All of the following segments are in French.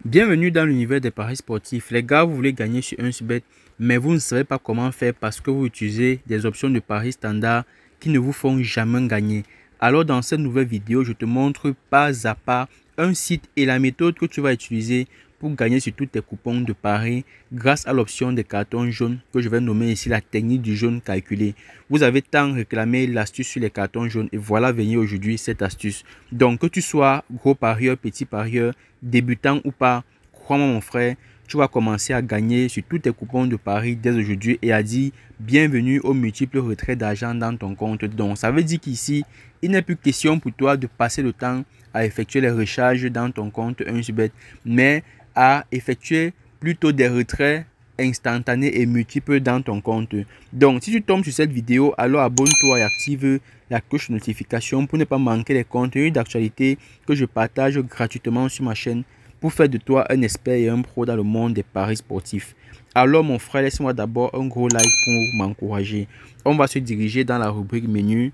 Bienvenue dans l'univers des paris sportifs. Les gars, vous voulez gagner sur 1xBet, mais vous ne savez pas comment faire parce que vous utilisez des options de paris standard qui ne vous font jamais gagner. Alors dans cette nouvelle vidéo, je te montre pas à pas un site et la méthode que tu vas utiliser pour gagner sur tous tes coupons de paris grâce à l'option des cartons jaunes que je vais nommer ici la technique du jaune calculé. Vous avez tant réclamé l'astuce sur les cartons jaunes et voilà venir aujourd'hui cette astuce. Donc que tu sois gros parieur, petit parieur, débutant ou pas, crois-moi mon frère, tu vas commencer à gagner sur tous tes coupons de paris dès aujourd'hui et à dire bienvenue aux multiples retraits d'argent dans ton compte. Donc ça veut dire qu'ici, il n'est plus question pour toi de passer le temps à effectuer les recharges dans ton compte 1xBet, mais à effectuer plutôt des retraits instantanés et multiples dans ton compte. Donc si tu tombes sur cette vidéo, alors abonne-toi et active la cloche de notification pour ne pas manquer les contenus d'actualité que je partage gratuitement sur ma chaîne pour faire de toi un expert et un pro dans le monde des paris sportifs. Alors mon frère, laisse-moi d'abord un gros like pour m'encourager. On va se diriger dans la rubrique menu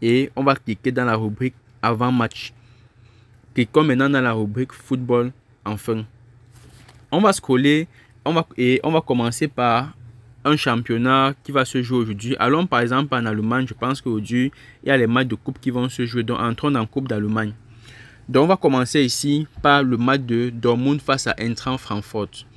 et on va cliquer dans la rubrique avant match. Cliquons maintenant dans la rubrique football enfin. On va scroller on va commencer par un championnat qui va se jouer aujourd'hui. Allons par exemple en Allemagne. Je pense qu'aujourd'hui, il y a les matchs de coupe qui vont se jouer. Donc, entrons dans la Coupe d'Allemagne. Donc, on va commencer ici par le match de Dortmund face à Eintracht Francfort.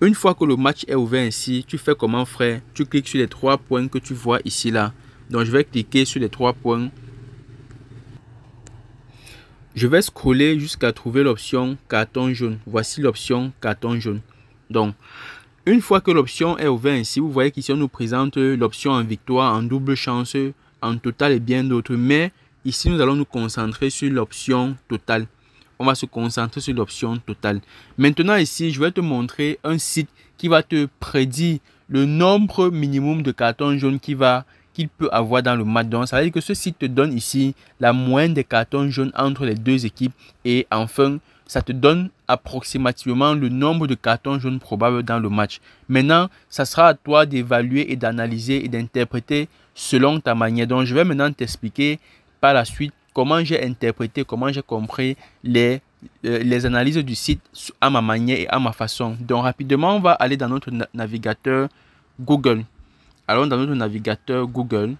Une fois que le match est ouvert ici, tu fais comment frère? Tu cliques sur les 3 points que tu vois ici là. Donc, je vais cliquer sur les 3 points. Je vais scroller jusqu'à trouver l'option carton jaune. Voici l'option carton jaune. Donc, une fois que l'option est ouverte ici, vous voyez qu'ici on nous présente l'option en victoire, en double chance, en total et bien d'autres. Mais ici, nous allons nous concentrer sur l'option totale. On va se concentrer sur l'option totale. Maintenant ici, je vais te montrer un site qui va te prédire le nombre minimum de cartons jaunes qu'il peut avoir dans le match. Donc, ça veut dire que ce site te donne ici la moyenne des cartons jaunes entre les deux équipes. Et enfin, ça te donne approximativement le nombre de cartons jaunes probables dans le match. Maintenant, ça sera à toi d'évaluer et d'analyser et d'interpréter selon ta manière. Donc, je vais maintenant t'expliquer par la suite comment j'ai interprété, comment j'ai compris les analyses du site à ma manière et à ma façon. Donc, rapidement, on va aller dans notre navigateur Google. Allons dans notre navigateur Google.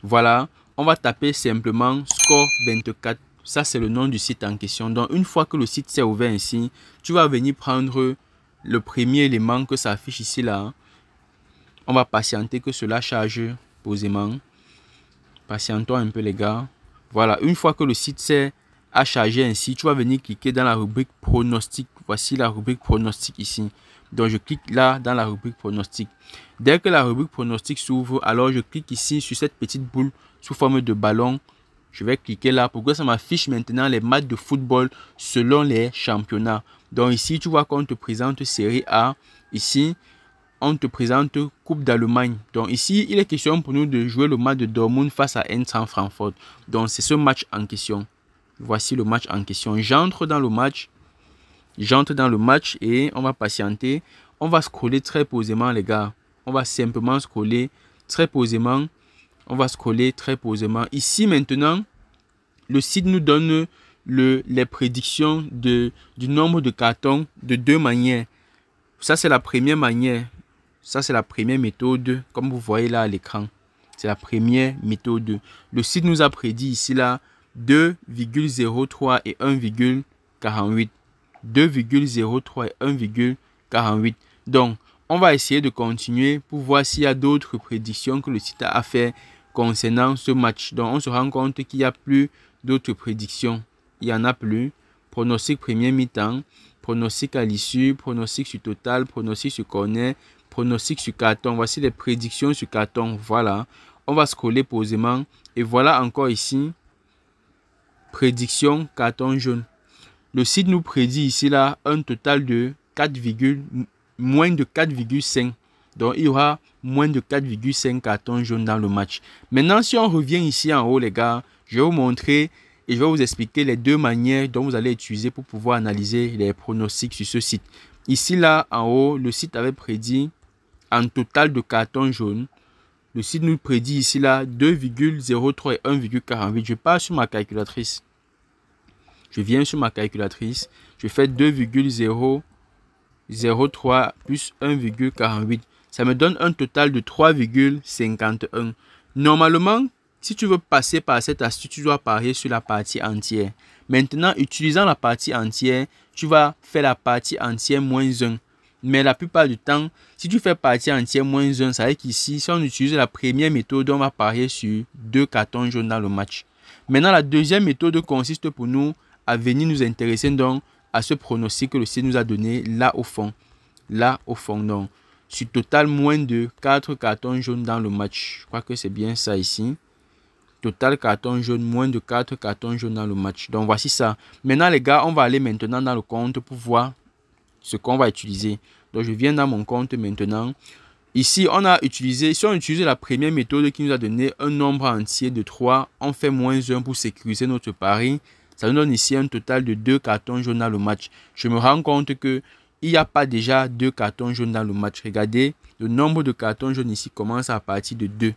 Voilà, on va taper simplement score 24. Ça, c'est le nom du site en question. Donc, une fois que le site s'est ouvert ici, tu vas venir prendre le premier élément que ça affiche ici là. On va patienter que cela charge posément. Patientons un peu les gars. Voilà, une fois que le site s'est chargé ainsi, tu vas venir cliquer dans la rubrique pronostic. Voici la rubrique pronostic ici. Donc, je clique là dans la rubrique pronostic. Dès que la rubrique pronostic s'ouvre, alors je clique ici sur cette petite boule sous forme de ballon. Je vais cliquer là pour que ça m'affiche maintenant les matchs de football selon les championnats. Donc ici, tu vois qu'on te présente Série A. Ici, on te présente Coupe d'Allemagne. Donc ici, il est question pour nous de jouer le match de Dortmund face à Eintracht Francfort. Donc c'est ce match en question. Voici le match en question. J'entre dans le match. J'entre dans le match et on va patienter. On va scroller très posément les gars. On va simplement scroller très posément. On va scroller très posément. Ici maintenant, le site nous donne les prédictions du nombre de cartons de deux manières. Ça, c'est la première manière. Ça, c'est la première méthode, comme vous voyez là à l'écran. C'est la première méthode. Le site nous a prédit ici là 2,03 et 1,48. 2,03 et 1,48. Donc, on va essayer de continuer pour voir s'il y a d'autres prédictions que le site a fait concernant ce match. Donc, on se rend compte qu'il n'y a plus d'autres prédictions. Il n'y en a plus. Pronostic premier mi-temps, pronostic à l'issue, pronostic sur total, pronostic sur corner, pronostic sur carton. Voici les prédictions sur carton. Voilà. On va scroller posément. Et voilà encore ici, prédiction carton jaune. Le site nous prédit ici là un total de moins de 4,5. Donc, il y aura moins de 4,5 cartons jaunes dans le match. Maintenant, si on revient ici en haut, les gars, je vais vous montrer et je vais vous expliquer les deux manières dont vous allez utiliser pour pouvoir analyser les pronostics sur ce site. Ici, là, en haut, le site avait prédit un total de cartons jaunes. Le site nous prédit ici, là, 2,03 et 1,48. Je pars sur ma calculatrice. Je viens sur ma calculatrice. Je fais 2,003 plus 1,48. Ça me donne un total de 3,51. Normalement, si tu veux passer par cette astuce, tu dois parier sur la partie entière. Maintenant, utilisant la partie entière, tu vas faire la partie entière moins 1. Mais la plupart du temps, si tu fais partie entière moins 1, ça veut dire qu'ici, si on utilise la première méthode, on va parier sur 2 cartons jaunes dans le match. Maintenant, la deuxième méthode consiste pour nous à venir nous intéresser donc à ce pronostic que le site nous a donné là au fond. Là au fond, donc. Sur total moins de 4 cartons jaunes dans le match. Je crois que c'est bien ça ici. Total carton jaune, moins de 4 cartons jaunes dans le match. Donc voici ça. Maintenant les gars, on va aller maintenant dans le compte pour voir ce qu'on va utiliser. Donc je viens dans mon compte maintenant. Ici, on a utilisé, si on utilise la première méthode qui nous a donné un nombre entier de 3, on fait moins 1 pour sécuriser notre pari. Ça nous donne ici un total de 2 cartons jaunes dans le match. Je me rends compte que il n'y a pas déjà 2 cartons jaunes dans le match. Regardez, le nombre de cartons jaunes ici commence à partir de 2.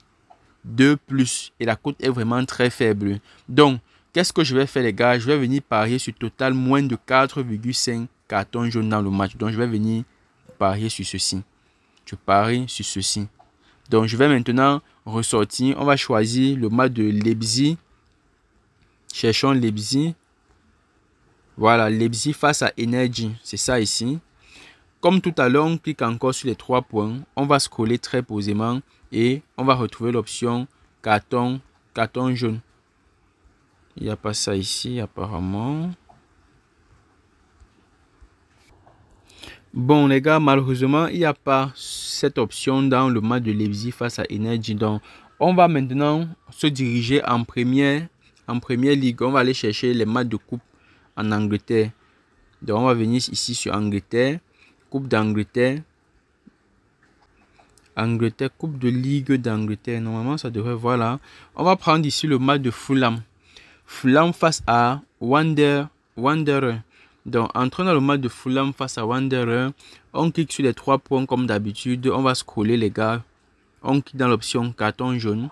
2 plus. Et la cote est vraiment très faible. Donc, qu'est-ce que je vais faire les gars? Je vais venir parier sur total moins de 4,5 cartons jaunes dans le match. Donc, je vais venir parier sur ceci. Je parie sur ceci. Donc, je vais maintenant ressortir. On va choisir le match de Leipzig. Cherchons Leipzig. Voilà, Leipzig face à Energy. C'est ça ici. Comme tout à l'heure, on clique encore sur les 3 points. On va scroller très posément et on va retrouver l'option carton jaune. Il n'y a pas ça ici apparemment. Bon les gars, malheureusement, il n'y a pas cette option dans le match de Leipzig face à Energy. Donc, on va maintenant se diriger en première ligue. On va aller chercher les matchs de coupe en Angleterre. Donc, on va venir ici sur Angleterre. Coupe d'Angleterre. Coupe de Ligue d'Angleterre. Normalement, ça devrait, voilà. On va prendre ici le match de Fulham. Fulham face à Wanderer. Donc, entrons dans le match de Fulham face à Wanderer. On clique sur les 3 points comme d'habitude. On va scroller, les gars. On clique dans l'option carton jaune.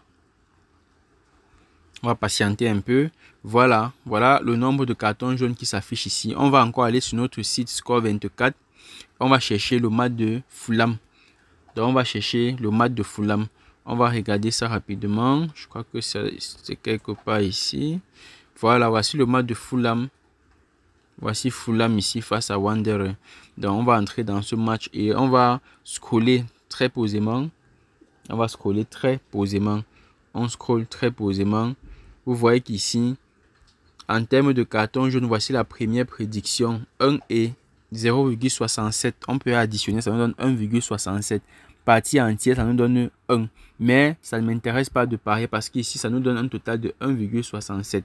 On va patienter un peu. Voilà le nombre de cartons jaunes qui s'affiche ici. On va encore aller sur notre site Score 24. On va chercher le match de Fulham. Donc, on va chercher le match de Fulham. On va regarder ça rapidement. Je crois que c'est quelque part ici. Voilà, voici le match de Fulham. Voici Fulham ici face à Wanderer. Donc, on va entrer dans ce match et on va scroller très posément. On scrolle très posément. Vous voyez qu'ici, en termes de carton jaune, voici la première prédiction. 1 et 0,67. On peut additionner, ça nous donne 1,67. Partie entière, ça nous donne 1. Mais ça ne m'intéresse pas de parier parce qu'ici, ça nous donne un total de 1,67.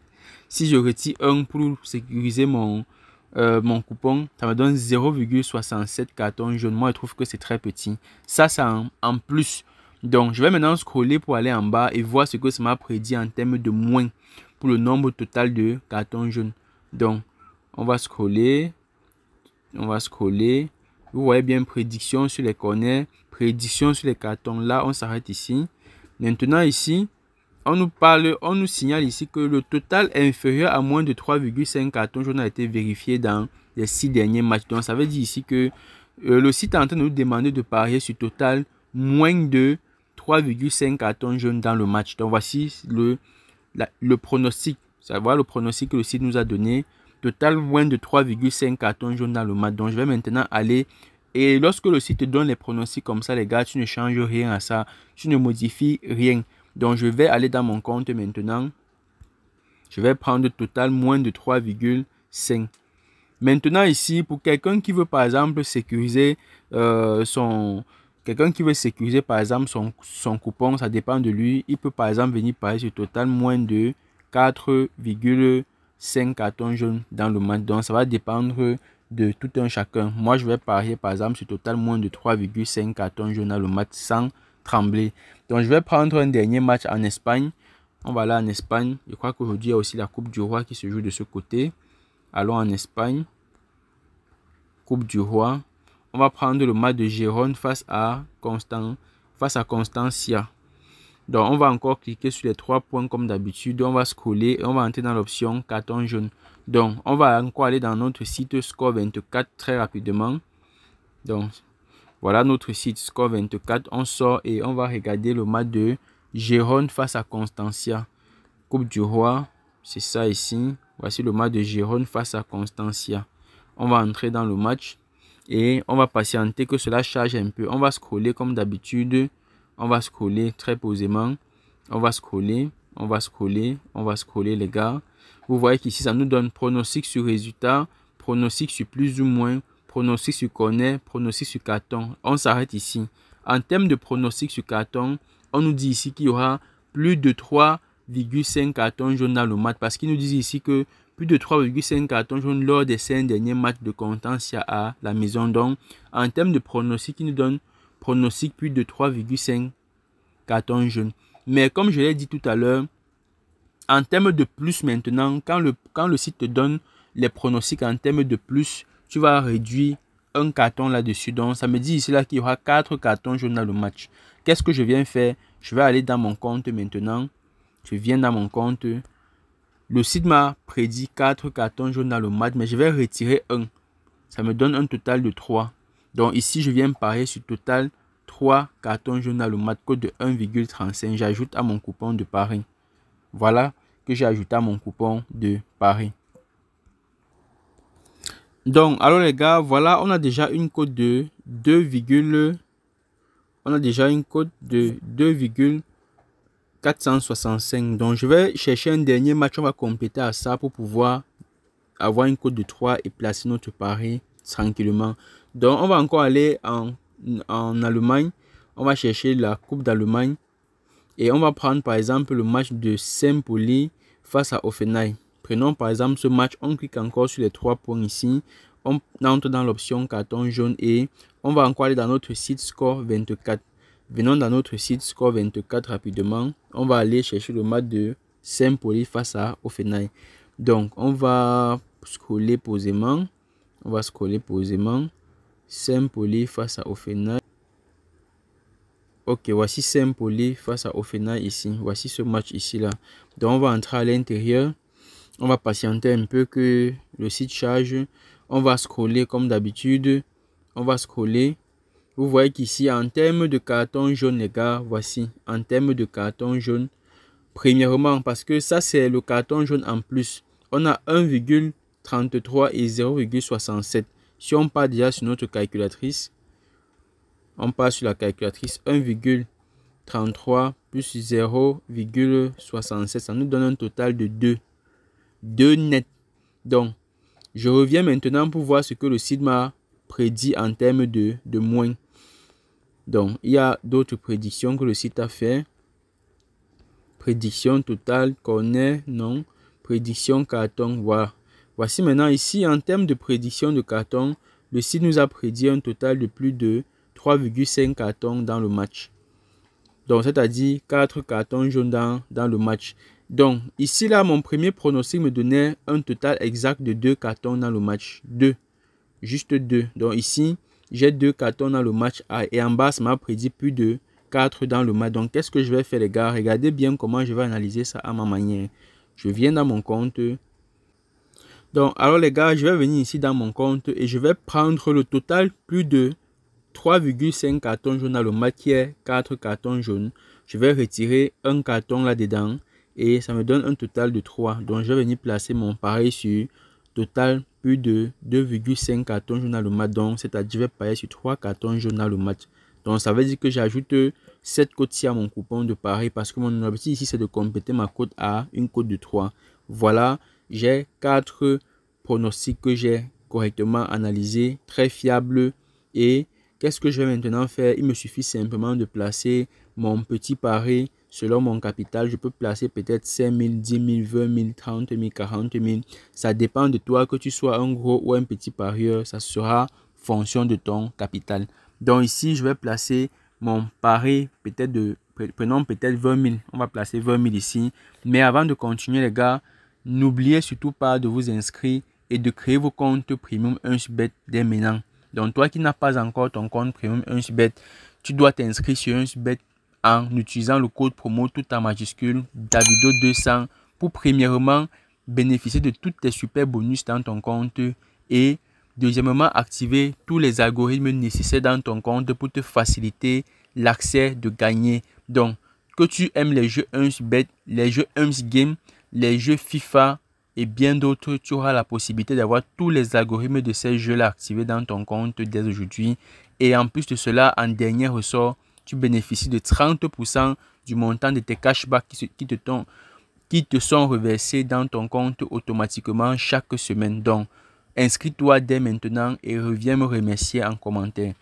Si je retire 1 pour sécuriser mon coupon, ça me donne 0,67 cartons jaunes. Moi, je trouve que c'est très petit. Ça, c'est en plus. Donc, je vais maintenant scroller pour aller en bas et voir ce que ça m'a prédit en termes de moins pour le nombre total de cartons jaunes. Donc, on va scroller. Vous voyez bien prédiction sur les corners, prédiction sur les cartons. Là, on s'arrête ici. Maintenant, ici, on nous signale ici que le total inférieur à moins de 3,5 cartons jaunes a été vérifié dans les 6 derniers matchs. Donc, ça veut dire ici que le site est en train de nous demander de parier sur total moins de 3,5 cartons jaunes dans le match. Donc, voici le pronostic. Ça va, le pronostic que le site nous a donné. Total moins de 3,5 cartons jaunes dans le match. Donc, je vais maintenant aller. Et lorsque le site te donne les pronostics comme ça, les gars, tu ne changes rien à ça. Tu ne modifies rien. Donc, je vais aller dans mon compte maintenant. Je vais prendre total moins de 3,5. Maintenant, ici, pour quelqu'un qui veut, par exemple, sécuriser son coupon, ça dépend de lui. Il peut, par exemple, venir parier sur total moins de 4,5 cartons jaunes dans le match. Donc, ça va dépendre de tout un chacun. Moi, je vais parier, par exemple, sur total moins de 3,5 cartons jaunes dans le match sans trembler. Donc, je vais prendre un dernier match en Espagne. On va aller en Espagne. Je crois qu'aujourd'hui, il y a aussi la Coupe du Roi qui se joue de ce côté. Allons en Espagne. Coupe du Roi. On va prendre le match de Gérone face à Constancia. Donc, on va encore cliquer sur les 3 points comme d'habitude. On va scroller et on va entrer dans l'option carton jaune. Donc, on va encore aller dans notre site Score 24 très rapidement. Donc, voilà notre site Score 24. On sort et on va regarder le match de Gérone face à Constantia. Coupe du Roi, c'est ça ici. Voici le match de Gérone face à Constantia. On va entrer dans le match et on va patienter que cela charge un peu. On va scroller comme d'habitude. On va scroller très posément. On va scroller, on va scroller, on va scroller les gars. Vous voyez qu'ici ça nous donne pronostic sur résultat, pronostic sur plus ou moins, pronostic sur corner, pronostic sur carton. On s'arrête ici. En termes de pronostic sur carton, on nous dit ici qu'il y aura plus de 3,5 cartons jaunes dans le match. Parce qu'ils nous disent ici que plus de 3,5 cartons jaunes lors des 5 derniers matchs de Constantia à la maison. Donc, en termes de pronostic, ils nous donnent pronostic plus de 3,5 cartons jaunes. Mais comme je l'ai dit tout à l'heure, en termes de plus maintenant, quand le site te donne les pronostics en termes de plus, tu vas réduire un carton là-dessus. Donc, ça me dit ici là qu'il y aura 4 cartons jaunes dans le match. Qu'est-ce que je viens faire? Je vais aller dans mon compte maintenant. Je viens dans mon compte. Le site m'a prédit 4 cartons jaunes dans le match, mais je vais retirer 1. Ça me donne un total de 3. Donc ici, je viens parier sur total 3 cartons jaunes dans le match, code de 1,35. J'ajoute à mon coupon de pari. Voilà que j'ai ajouté à mon coupon de pari. Donc, alors les gars, voilà, on a déjà une cote de 2,465. Donc, je vais chercher un dernier match. On va compléter à ça pour pouvoir avoir une cote de 3 et placer notre pari tranquillement. Donc, on va encore aller en Allemagne. On va chercher la Coupe d'Allemagne. Et on va prendre par exemple le match de Saint-Pauli face à Offenheim. Prenons par exemple ce match. On clique encore sur les 3 points ici. On entre dans l'option carton jaune et on va encore aller dans notre site Score 24. Venons dans notre site Score 24 rapidement. On va aller chercher le match de Saint-Pauli face à Offenheim. Donc, on va scroller posément. On va scroller posément. Saint-Pauli face à Offenheim. Ok, voici Saint-Pauli face à Offenheim ici. Voici ce match ici là. Donc, on va entrer à l'intérieur. On va patienter un peu que le site charge. On va scroller comme d'habitude. On va scroller. Vous voyez qu'ici, en termes de carton jaune, les gars, voici. En termes de carton jaune, premièrement, parce que ça, c'est le carton jaune en plus. On a 1,33 et 0,67. Si on part déjà sur notre calculatrice, on part sur la calculatrice 1,33 plus 0,67. Ça nous donne un total de 2. 2 net. Donc, je reviens maintenant pour voir ce que le site m'a prédit en termes de moins. Donc, il y a d'autres prédictions que le site a fait. Prédiction totale, corner, non. Prédiction carton, voilà. Voici maintenant ici, en termes de prédiction de carton, le site nous a prédit un total de plus de 3,5 cartons dans le match. Donc, c'est-à-dire 4 cartons jaunes dans le match. Donc, ici, là, mon premier pronostic me donnait un total exact de 2 cartons dans le match. 2. Juste 2. Donc, ici, j'ai 2 cartons dans le match et en bas, ça m'a prédit plus de 4 dans le match. Donc, qu'est-ce que je vais faire, les gars? Regardez bien comment je vais analyser ça à ma manière. Je viens dans mon compte. Donc, alors, les gars, je vais venir ici dans mon compte et je vais prendre le total plus de 3,5 cartons jaunes dans le match qui est 4 cartons jaunes. Je vais retirer un carton là-dedans et ça me donne un total de 3. Donc, je vais venir placer mon pari sur total plus de 2,5 cartons jaunes dans le match. Donc, c'est-à-dire je vais parier sur 3 cartons jaunes dans le match. Donc, ça veut dire que j'ajoute cette cote-ci à mon coupon de pari parce que mon objectif ici, c'est de compléter ma cote à une cote de 3. Voilà, j'ai 4 pronostics que j'ai correctement analysés, très fiables. Et qu'est-ce que je vais maintenant faire? Il me suffit simplement de placer mon petit pari selon mon capital. Je peux placer peut-être 5 000, 10 000, 20 000, 30 000, 40 000. Ça dépend de toi, que tu sois un gros ou un petit parieur. Ça sera fonction de ton capital. Donc ici, je vais placer mon pari peut-être prenons peut-être 20 000. On va placer 20 000 ici. Mais avant de continuer, les gars, n'oubliez surtout pas de vous inscrire et de créer vos comptes Premium 1xBet dès maintenant. Donc, toi qui n'as pas encore ton compte Premium 1xBet, tu dois t'inscrire sur 1xBet en utilisant le code promo tout en majuscule Davido200 pour premièrement bénéficier de tous tes super bonus dans ton compte et deuxièmement activer tous les algorithmes nécessaires dans ton compte pour te faciliter l'accès de gagner. Donc, que tu aimes les jeux UnsBet, les jeux UnsGame, les jeux FIFA et bien d'autres, tu auras la possibilité d'avoir tous les algorithmes de ces jeux-là activés dans ton compte dès aujourd'hui. Et en plus de cela, en dernier ressort, tu bénéficies de 30% du montant de tes cashbacks qui te sont reversés dans ton compte automatiquement chaque semaine. Donc, inscris-toi dès maintenant et reviens me remercier en commentaire.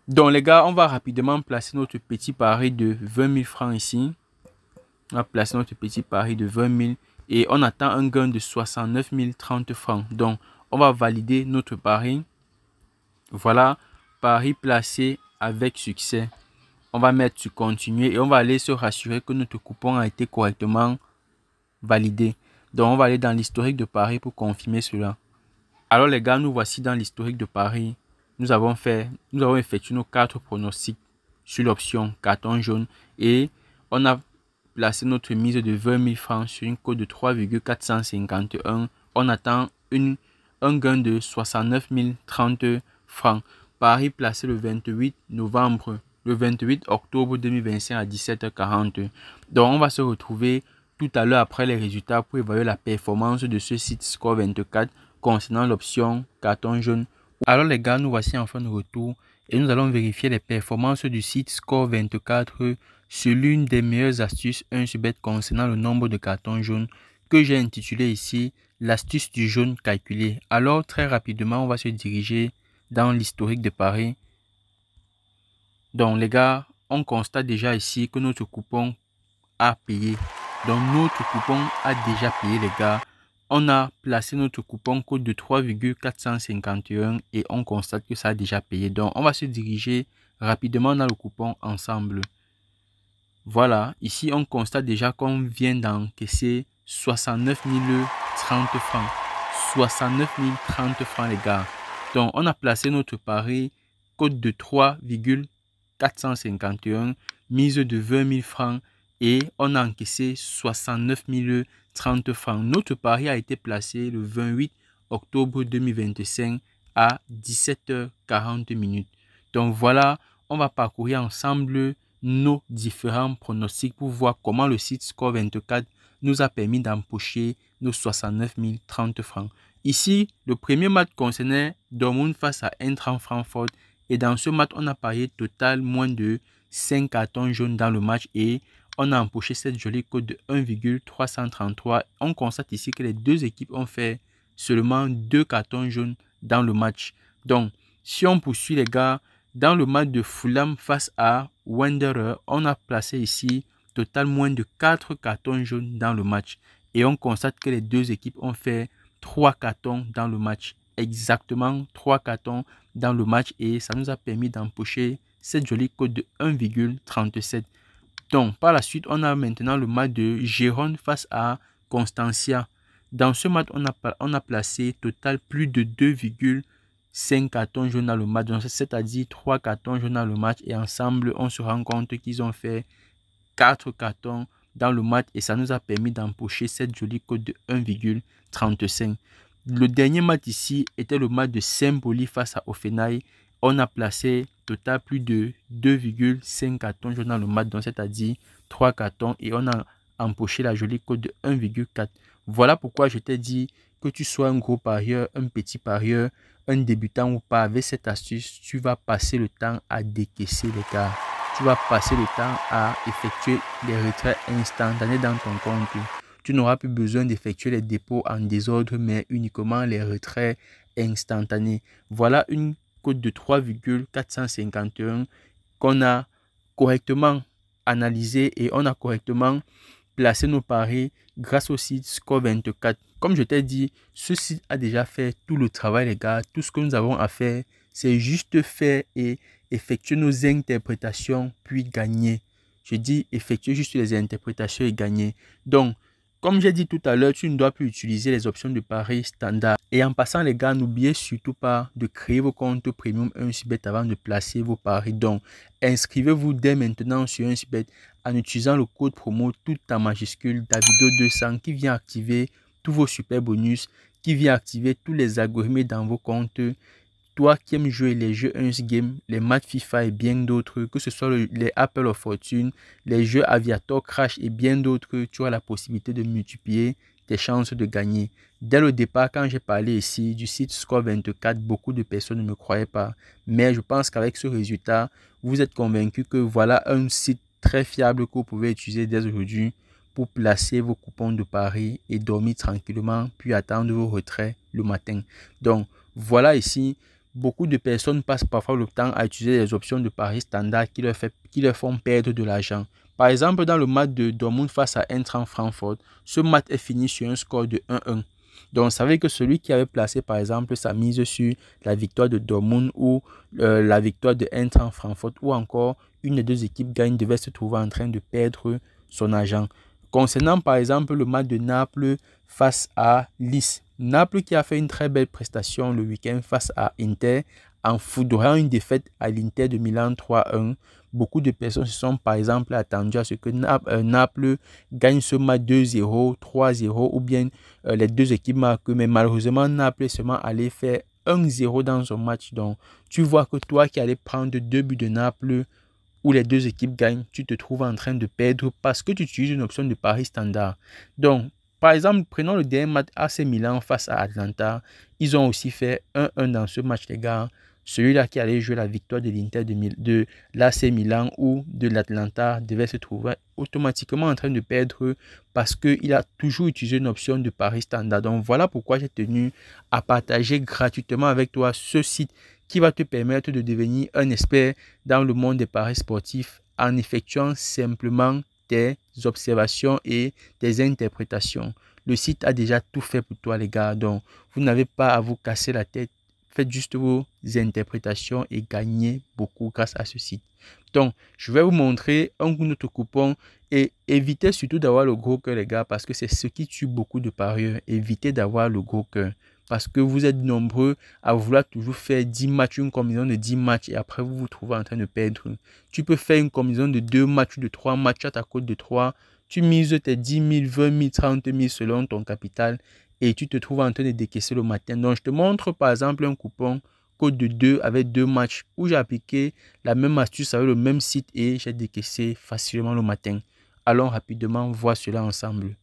Donc les gars, on va rapidement placer notre petit pari de 20 000 francs ici. On va placer notre petit pari de 20 000 et on attend un gain de 69 030 francs. Donc, on va valider notre pari. Voilà, pari placé avec succès. On va mettre sur continuer et on va aller se rassurer que notre coupon a été correctement validé. Donc, on va aller dans l'historique de pari pour confirmer cela. Alors les gars, nous voici dans l'historique de pari. Nous avons effectué nos 4 pronostics sur l'option carton jaune et on a placé notre mise de 20 000 francs sur une cote de 3,451. On attend un gain de 69 030 francs. Pari placé le 28 octobre 2025 à 17h40. Donc on va se retrouver tout à l'heure après les résultats pour évaluer la performance de ce site Score 24 concernant l'option carton jaune. Alors les gars, nous voici enfin de retour et nous allons vérifier les performances du site Score 24 sur l'une des meilleures astuces UnsBet concernant le nombre de cartons jaunes que j'ai intitulé ici l'astuce du jaune calculé. Alors très rapidement, on va se diriger dans l'historique de paris. Donc les gars, on constate déjà ici que notre coupon a payé. Donc notre coupon a déjà payé les gars. On a placé notre coupon code de 3,451 et on constate que ça a déjà payé. Donc on va se diriger rapidement dans le coupon ensemble. Voilà, ici on constate déjà qu'on vient d'encaisser 69 030 francs. 69 030 francs les gars. Donc on a placé notre pari code de 3,451, mise de 20 000 francs et on a encaissé 69 030 francs. Notre pari a été placé le 28 octobre 2025 à 17h40. Donc voilà, on va parcourir ensemble nos différents pronostics pour voir comment le site Score 24 nous a permis d'empocher nos 69 030 francs. Ici, le premier match concernait Dortmund face à Eintracht Francfort et dans ce match, on a parié total moins de 5 cartons jaunes dans le match et on a empoché cette jolie cote de 1,333. On constate ici que les deux équipes ont fait seulement 2 cartons jaunes dans le match. Donc, si on poursuit les gars, dans le match de Fulham face à Wanderer, on a placé ici total moins de 4 cartons jaunes dans le match. Et on constate que les deux équipes ont fait 3 cartons dans le match. Exactement 3 cartons dans le match. Et ça nous a permis d'empocher cette jolie cote de 1,37. Donc, par la suite, on a maintenant le match de Gérone face à Constantia. Dans ce match, on a placé total plus de 2,5 cartons jaunes dans le match, c'est-à-dire 3 cartons jaunes dans le match. Et ensemble, on se rend compte qu'ils ont fait 4 cartons dans le match et ça nous a permis d'empocher cette jolie cote de 1,35. Le dernier match ici était le match de Saint-Poli face à Offenheim. On a placé total plus de 2,5 cartons jaunes dans le match, c'est-à-dire 3 cartons et on a empoché la jolie cote de 1,4. Voilà pourquoi je t'ai dit que tu sois un gros parieur, un petit parieur, un débutant ou pas, avec cette astuce, tu vas passer le temps à décaisser les gars. Tu vas passer le temps à effectuer les retraits instantanés dans ton compte. Tu n'auras plus besoin d'effectuer les dépôts en désordre, mais uniquement les retraits instantanés. Voilà une cote de 3,451 qu'on a correctement analysé et on a correctement placé nos paris grâce au site Score 24. Comme je t'ai dit, ce site a déjà fait tout le travail les gars. Tout ce que nous avons à faire, c'est juste faire et effectuer nos interprétations puis gagner. Je dis effectuer juste les interprétations et gagner. Donc, comme j'ai dit tout à l'heure, tu ne dois plus utiliser les options de pari standard. Et en passant les gars, n'oubliez surtout pas de créer vos comptes premium UnsBet avant de placer vos paris. Donc, inscrivez-vous dès maintenant sur UnsBet en utilisant le code promo tout en majuscule Davido200 qui vient activer tous vos super bonus, qui vient activer tous les algorithmes dans vos comptes. Toi qui aimes jouer les jeux 11 Game, les matchs FIFA et bien d'autres, que ce soit les Apple of Fortune, les jeux Aviator Crash et bien d'autres, tu as la possibilité de multiplier tes chances de gagner. Dès le départ, quand j'ai parlé ici du site Score24, beaucoup de personnes ne me croyaient pas. Mais je pense qu'avec ce résultat, vous êtes convaincus que voilà un site très fiable que vous pouvez utiliser dès aujourd'hui pour placer vos coupons de paris et dormir tranquillement, puis attendre vos retraits le matin. Donc, voilà ici. Beaucoup de personnes passent parfois le temps à utiliser les options de paris standard qui leur font perdre de l'argent. Par exemple, dans le match de Dortmund face à Eintracht Francfort, ce match est fini sur un score de 1-1. Donc, vous savez que celui qui avait placé, par exemple, sa mise sur la victoire de Dortmund ou la victoire de Eintracht Francfort ou encore une des deux équipes gagne devait se trouver en train de perdre son argent. Concernant, par exemple, le match de Naples face à Nice, Naples qui a fait une très belle prestation le week-end face à Inter en foudroyant une défaite à l'Inter de Milan 3-1. Beaucoup de personnes se sont par exemple attendues à ce que Naples gagne ce match 2-0, 3-0 ou bien les deux équipes marquent. Mais malheureusement, Naples est seulement allé faire 1-0 dans son match. Donc, tu vois que toi qui allais prendre 2 buts de Naples où les deux équipes gagnent, tu te trouves en train de perdre parce que tu utilises une option de pari standard. Donc, par exemple, prenons le dernier match AC Milan face à Atlanta. Ils ont aussi fait 1-1 dans ce match, les gars. Celui-là qui allait jouer la victoire de l'Inter de l'AC Milan ou de l'Atlanta devait se trouver automatiquement en train de perdre parce qu'il a toujours utilisé une option de pari standard. Donc, voilà pourquoi j'ai tenu à partager gratuitement avec toi ce site qui va te permettre de devenir un expert dans le monde des paris sportifs en effectuant simplement tes observations et tes interprétations. Le site a déjà tout fait pour toi, les gars. Donc, vous n'avez pas à vous casser la tête. Faites juste vos interprétations et gagnez beaucoup grâce à ce site. Donc, je vais vous montrer un autre coupon et évitez surtout d'avoir le gros cœur, les gars, parce que c'est ce qui tue beaucoup de parieurs. Évitez d'avoir le gros cœur. Parce que vous êtes nombreux à vouloir toujours faire 10 matchs, une combinaison de 10 matchs et après vous vous trouvez en train de perdre. Tu peux faire une combinaison de 2 matchs, de 3 matchs à ta cote de 3. Tu mises tes 10 000, 20 000, 30 000 selon ton capital et tu te trouves en train de décaisser le matin. Donc, je te montre par exemple un coupon code de 2 avec 2 matchs où j'ai appliqué la même astuce avec le même site et j'ai décaissé facilement le matin. Allons rapidement voir cela ensemble.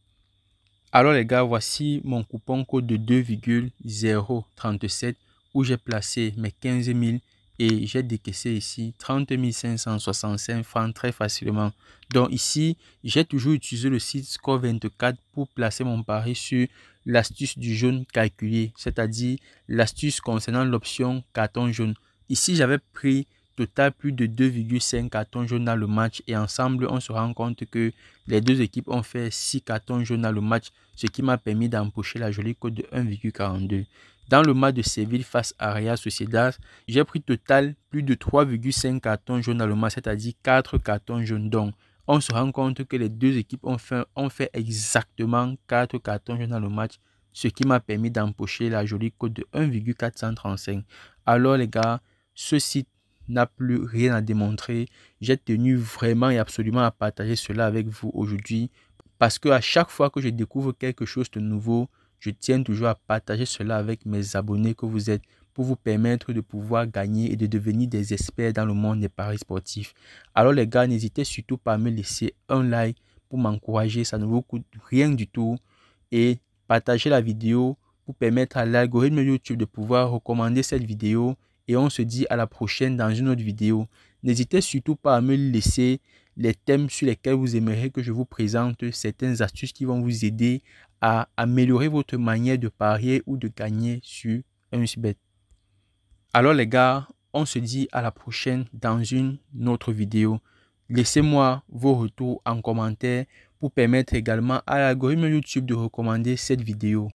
Alors les gars, voici mon coupon code de 2,037 où j'ai placé mes 15 000 et j'ai décaissé ici 30 565 francs très facilement. Donc ici, j'ai toujours utilisé le site Score24 pour placer mon pari sur l'astuce du jaune calculé, c'est-à-dire l'astuce concernant l'option carton jaune. Ici, j'avais pris total plus de 2,5 cartons jaunes dans le match et ensemble on se rend compte que les deux équipes ont fait 6 cartons jaunes dans le match, ce qui m'a permis d'empocher la jolie cote de 1,42. Dans le match de Séville face à Real Sociedad, j'ai pris total plus de 3,5 cartons jaunes dans le match, c'est-à-dire 4 cartons jaunes. Donc on se rend compte que les deux équipes ont fait exactement 4 cartons jaunes dans le match, ce qui m'a permis d'empocher la jolie cote de 1,435. Alors les gars, ce site n'a plus rien à démontrer. J'ai tenu vraiment et absolument à partager cela avec vous aujourd'hui parce que à chaque fois que je découvre quelque chose de nouveau, je tiens toujours à partager cela avec mes abonnés que vous êtes pour vous permettre de pouvoir gagner et de devenir des experts dans le monde des paris sportifs. Alors les gars, n'hésitez surtout pas à me laisser un like pour m'encourager, ça ne vous coûte rien du tout et partagez la vidéo pour permettre à l'algorithme YouTube de pouvoir recommander cette vidéo. Et on se dit à la prochaine dans une autre vidéo. N'hésitez surtout pas à me laisser les thèmes sur lesquels vous aimeriez que je vous présente certaines astuces qui vont vous aider à améliorer votre manière de parier ou de gagner sur UnsBet. Alors les gars, on se dit à la prochaine dans une autre vidéo. Laissez-moi vos retours en commentaire pour permettre également à l'algorithme YouTube de recommander cette vidéo.